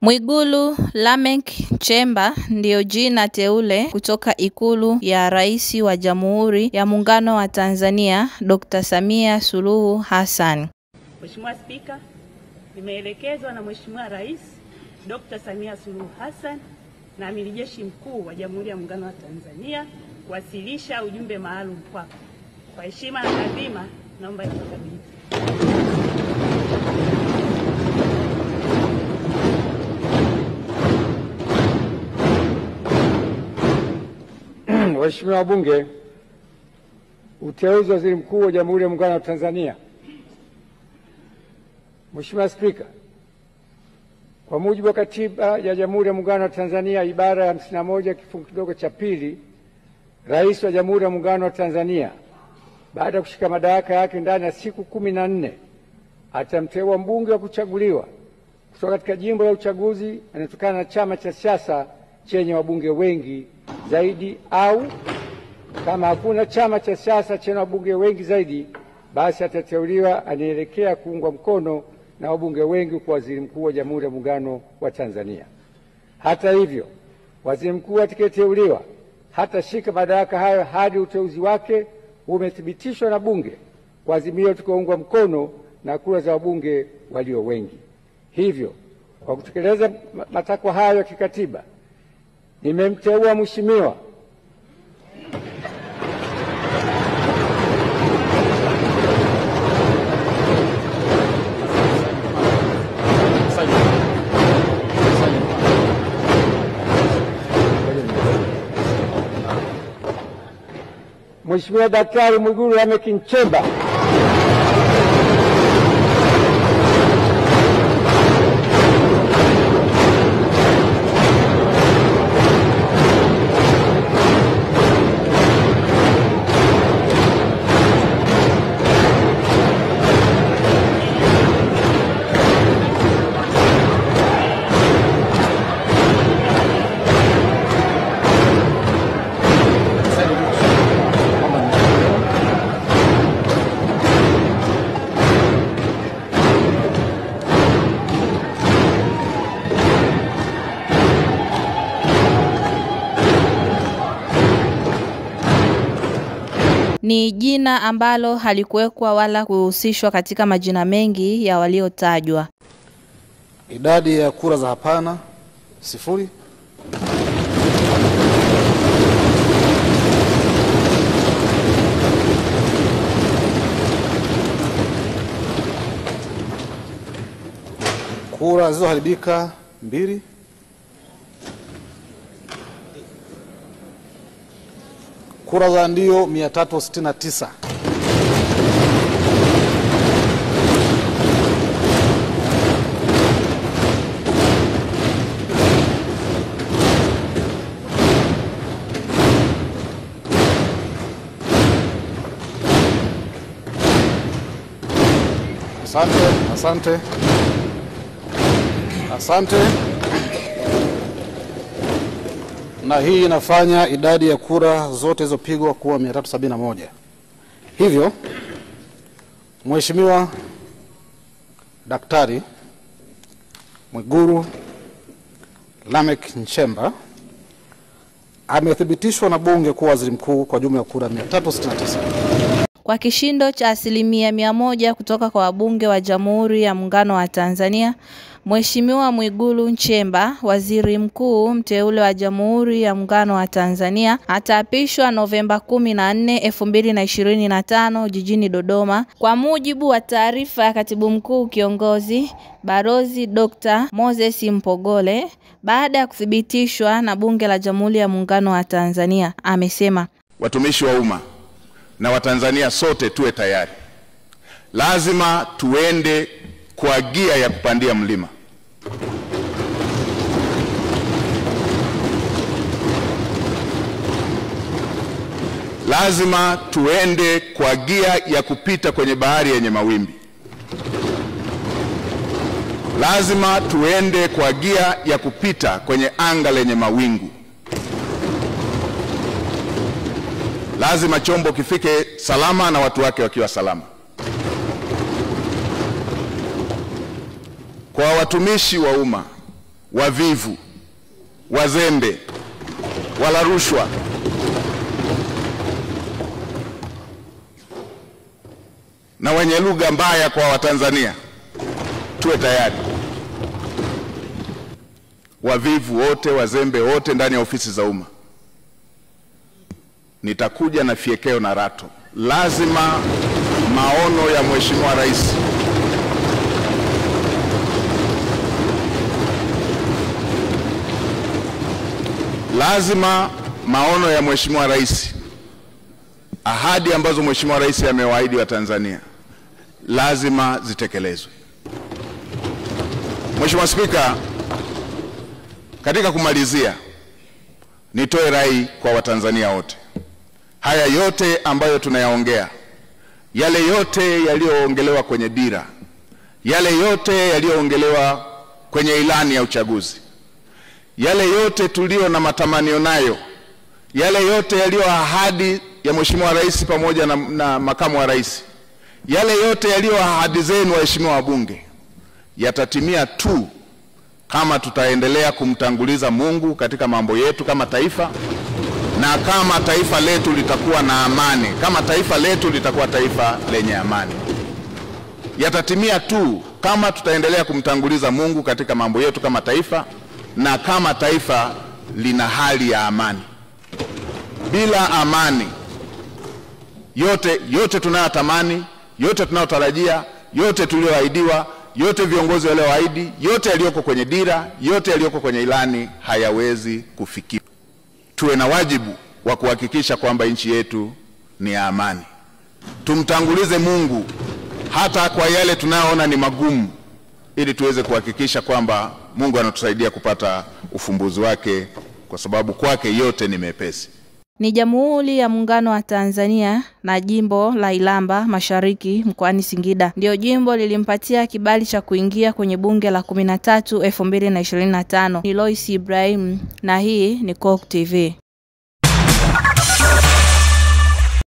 Mwigulu Lameck Nchemba ndio jina teule kutoka Ikulu ya Rais wa Jamhuri ya Muungano wa Tanzania, Dr. Samia Suluhu Hassan. Mheshimiwa Spika, nimeelekezwa na Mheshimiwa Rais Dr. Samia Suluhu Hassan na Amiri Jeshi Mkuu wa Jamhuri ya Muungano wa Tanzania kuwasilisha ujumbe maalum kwako. Kwa heshima na taadhima, naomba nikukabidhi. Waheshimiwa wabunge, uteuzi wa Waziri Mkuu wa Jamhuri ya Muungano wa Tanzania. Mheshimiwa Spika, kwa mujibu wa Katiba ya Jamhuri ya Muungano wa Tanzania ibara ya 51 kifungu kidogo cha pili, Rais wa Jamhuri ya Muungano wa Tanzania baada ya kushika madaraka yake ndani ya siku 14 atamteua mbunge wa kuchaguliwa kutoka katika jimbo la uchaguzi anatokana na chama cha siasa chenye wabunge wengi zaidi, au kama hakuna chama cha siasa chenye wabunge wengi zaidi, basi atateuliwa anaelekea kuungwa mkono na wabunge wengi kwa Waziri Mkuu wa Jamhuri ya Muungano wa Tanzania. Hata hivyo, Waziri Mkuu atakayeteuliwa hatashika madaraka hayo hadi uteuzi wake umethibitishwa na Bunge kwa azimio tukaungwa mkono na kura za wabunge walio wengi. Hivyo, kwa kutekeleza matakwa hayo ya kikatiba, nimemteua Mheshimiwa Daktari Mwigulu Lameck Nchemba ni jina ambalo halikuwekwa wala kuhusishwa katika majina mengi ya waliotajwa. Idadi ya kura za hapana 0. Kura zilizoharibika 2. Kura za ndio 369. Asante. Na hii inafanya idadi ya kura zote zilizopigwa kuwa 371. Hivyo, Mheshimiwa Daktari Mwigulu Lameck Nchemba amethibitishwa na Bunge kuwa Waziri Mkuu kwa jumla ya kura 369. Kwa kishindo cha 100% kutoka kwa wabunge wa Jamhuri ya Muungano wa Tanzania, Mheshimiwa Mwigulu Nchemba, Waziri Mkuu mteule wa Jamhuri ya Muungano wa Tanzania, ataapishwa Novemba 14, 2025 jijini Dodoma, kwa mujibu wa taarifa ya Katibu Mkuu Kiongozi Balozi Dr. Moses Mpogole, baada ya kuthibitishwa na Bunge la Jamhuri ya Muungano wa Tanzania. Amesema, watumishi wa umma na Watanzania sote tuwe tayari. Lazima tuende kwa gia ya kupandia mlima. Lazima tuende kwa gia ya kupita kwenye bahari yenye mawimbi. Lazima tuende kwa gia ya kupita kwenye anga lenye mawingu. Lazima chombo kifike salama na watu wake wakiwa salama. Kwa watumishi wa umma, wavivu, wazembe, wala rushwa, na wenye lugha mbaya kwa Watanzania tuwe tayari. Wavivu wote, wazembe wote ndani ya ofisi za umma, nitakuja na fiekeo na rato. Lazima maono ya Mheshimiwa Rais ahadi ambazo Mheshimiwa Rais amewaahidi wa Tanzania lazima zitekelezwe. Mheshimiwa Spika, katika kumalizia, nitoe rai kwa Watanzania wote. Haya yote ambayo tunayaongea, yale yote yaliyoongelewa kwenye dira, yale yote yaliyoongelewa kwenye ilani ya uchaguzi, yale yote tulio na matamanio nayo, yale yote yaliyo ahadi ya Mheshimiwa Rais pamoja na makamu wa rais, yale yote yaliyo ahadi zenu waheshimiwa wabunge, yatatimia tu kama tutaendelea kumtanguliza Mungu katika mambo yetu kama taifa, na kama taifa letu litakuwa na amani, kama taifa letu litakuwa taifa lenye amani. Yatatimia tu kama tutaendelea kumtanguliza Mungu katika mambo yetu kama taifa, na kama taifa lina hali ya amani. Bila amani, yote tunayotamani, yote tunayotarajia, yote tulioahidiwa, yote viongozi walioahidi, yote yaliyoko kwenye dira, yote yaliyoko kwenye ilani hayawezi kufikiwa. Tuwe na wajibu wa kuhakikisha kwamba nchi yetu ni ya amani. Tumtangulize Mungu hata kwa yale tunayoona ni magumu, ili tuweze kuhakikisha kwamba Mungu anatusaidia kupata ufumbuzi wake, kwa sababu kwake yote ni mepesi. Ni Jamhuri ya Muungano wa Tanzania na jimbo la Ilamba Mashariki mkoani Singida ndio jimbo lilimpatia kibali cha kuingia kwenye bunge la 13 2025. Ni Lois Ibrahim na hii ni Coke TV.